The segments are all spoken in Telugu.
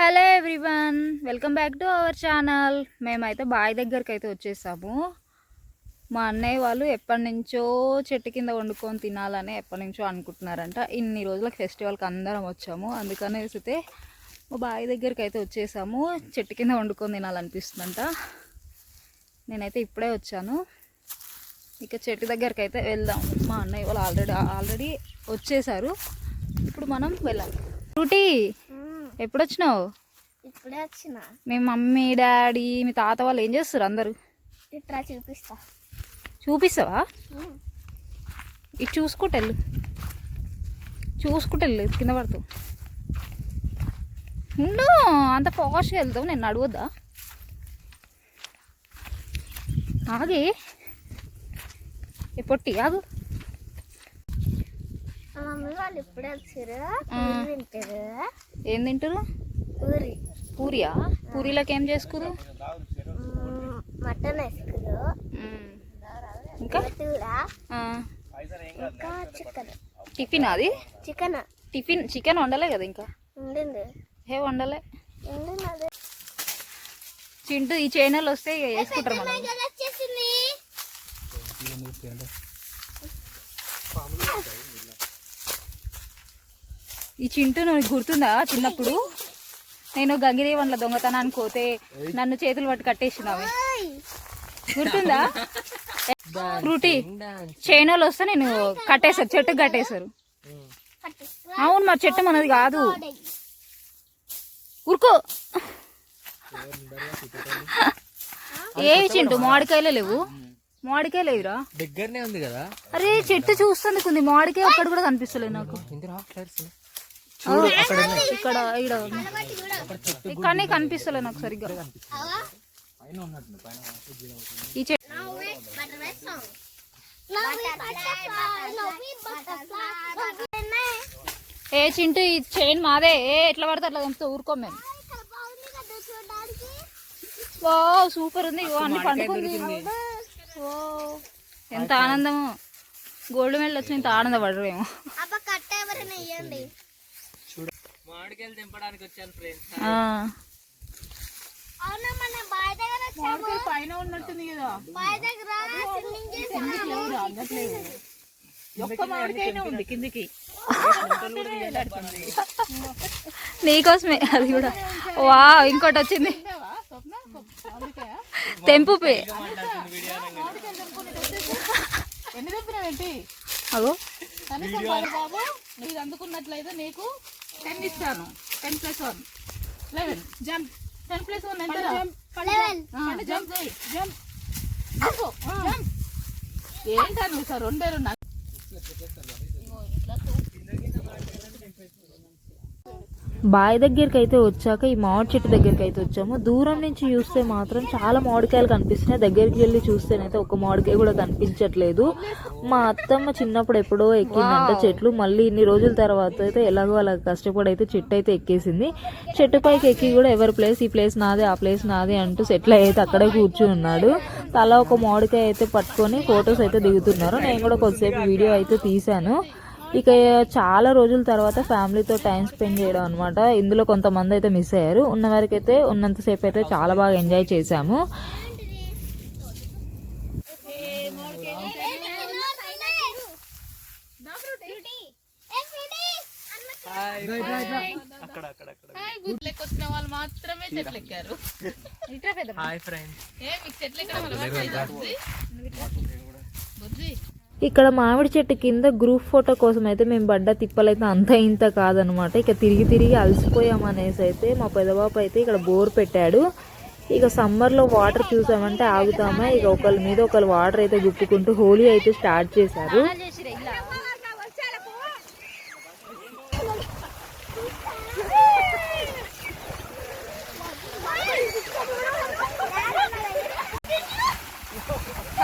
Hello everyone, welcome back to our channel. మేమైతే బావి దగ్గరికి అయితే వచ్చేసాము. మా అన్నయ్య వాళ్ళు ఎప్పటి నుంచో చెట్టు కింద వండుకొని తినాలని ఎప్పటి నుంచో అనుకుంటున్నారంట. ఇన్ని రోజులకు ఫెస్టివల్కి అందరం వచ్చాము, అందుకనేసి అయితే మా బావి దగ్గరికి అయితే వచ్చేసాము. చెట్టు కింద వండుకొని తినాలనిపిస్తుందంట. నేనైతే ఇప్పుడే వచ్చాను, ఇక చెట్టు దగ్గరికి అయితే వెళ్దాం. మా అన్నయ్య వాళ్ళు ఆల్రెడీ వచ్చేసారు. ఇప్పుడు మనం వెళ్ళాలి. రూటీ, ఎప్పుడు వచ్చినావు? ఇప్పుడే వచ్చిన. మీ మమ్మీ డాడీ మీ తాత వాళ్ళు ఏం చేస్తారు అందరు? ఇట్లా చూపిస్తావా? ఇటు చూసుకుంటెళ్ళు కింద పడుతూ ఉండు. అంత ఫాస్ట్గా వెళ్తావు, నేను అడగొద్దా? ఆగి పొట్టి ఆగు. మమ్మీ వాళ్ళు ఇప్పుడే వచ్చారు. ఏం తింటారు? పూరియా? పూరీలోకి ఏం చేసుకురు? మటన్ వేసుకురు, ఇంకా చికెన్. టిఫిన్ అది? చికెన్ వండలే కదా ఇంకా? ఏ వండలే. చింటూ ఈ చైనల్ వస్తే వేసుకుంటారు మనం. ఈ చింటూ నువ్వు గుర్తుందా? చిన్నప్పుడు నేను గంగిదేవన్ల దొంగతనానికి పోతే నన్ను చేతులు పట్టి కట్టేసినావి, గుర్తుందా? ఫ్రూటీ చైనాలు వస్తే నేను కట్టేశారు, చెట్టుకు కట్టేశారు. అవును, మా చెట్టు మనది కాదు. ఊరుకో. ఏవి చింటూ? మామిడికాయలే లేవు. మామిడికాయ లేవురా, దగ్గరనే ఉంది కదా. అరే చెట్టు చూస్తుంది, మామిడికాయ ఒక్కడు కూడా కనిపిస్తలేదు నాకు. ఇక్కడ కానీ కనిపిస్తలే నాకు సరిగ్గా. ఈ చెట్టు ఏ చింటూ, ఈ చైన్ మాదే. ఎట్లా పడితే అట్లా తెంపుతా, ఊరుకోం మేము. ఓ సూపర్ ఉంది, అన్ని పండుకుంది. ఓ ఎంత ఆనందము. గోల్డ్ మెడల్ వచ్చి ఇంత ఆనందపడరేమో. మామిడికాయలు తెంపడానికి వచ్చాను ఫ్రెండ్స్. పైన ఉన్నట్టుంది కదా, ఉంది కిందికి. నీకోసమే అది కూడా. వా ఇంకోటి వచ్చింది, తెంపు. అగో బాబు, నీకు అందుకున్నట్లయితే నీకు 10 ఇస్తాను. 10+1 11. జంప్. 10+1 ఎంత? 11. Jump jump. ఏంటా నువ్వు సార్ రెండే రెండు. బావి దగ్గరికి అయితే వచ్చాక ఈ మామిడి చెట్టు దగ్గరికి అయితే వచ్చాము. దూరం నుంచి చూస్తే మాత్రం చాలా మామిడికాయలు కనిపిస్తున్నాయి. దగ్గరికి వెళ్ళి చూస్తేనైతే ఒక మామిడికాయ కూడా కనిపించట్లేదు. మా అత్తమ్మ చిన్నప్పుడు ఎప్పుడో ఎక్కిందంట చెట్లు. మళ్ళీ ఇన్ని రోజుల తర్వాత అయితే ఎలాగో అలా కష్టపడి అయితే చెట్టు అయితే ఎక్కేసింది. చెట్టు పైకి ఎక్కి కూడా ఎవరి ప్లేస్, ఈ ప్లేస్ నాదే, ఆ ప్లేస్ నాదే అంటూ సెటిల్ అయితే అక్కడే కూర్చుని ఉన్నాడు. తలా ఒక మామిడికాయ అయితే పట్టుకొని ఫొటోస్ అయితే దిగుతున్నారు. నేను కూడా కొద్దిసేపు వీడియో అయితే తీశాను. ఇక చాలా రోజుల తర్వాత ఫ్యామిలీతో టైం స్పెండ్ చేయడం అనమాట. ఇందులో కొంతమంది అయితే మిస్ అయ్యారు. ఉన్న వరకు అయితే ఉన్నంతసేపు అయితే చాలా బాగా ఎంజాయ్ చేశాము. ఇక్కడ మామిడి చెట్టు కింద గ్రూప్ ఫోటో కోసం అయితే మేము పడ్డ తిప్పలైతే అంత ఇంత కాదనమాట. ఇక తిరిగి అలసిపోయామనేసి అయితే మా పెద్దబాబు అయితే ఇక్కడ బోర్ పెట్టాడు. ఇక సమ్మర్లో వాటర్ చూసామంటే ఆగుతామా, ఇక ఒకళ్ళ మీద ఒకళ్ళు వాటర్ అయితే గుప్పుకుంటూ హోలీ అయితే స్టార్ట్ చేశారు.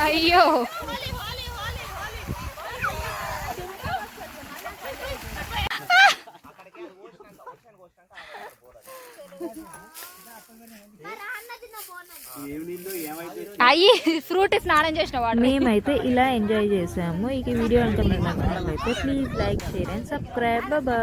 అయ్యో అయ్యి ఫ్రూట్ స్నానం చేసిన వాడు. మేమైతే ఇలా ఎంజాయ్ చేసాము. ఈ వీడియో కనుక మీకు నచ్చినట్లయితే please like, share and subscribe. Bye.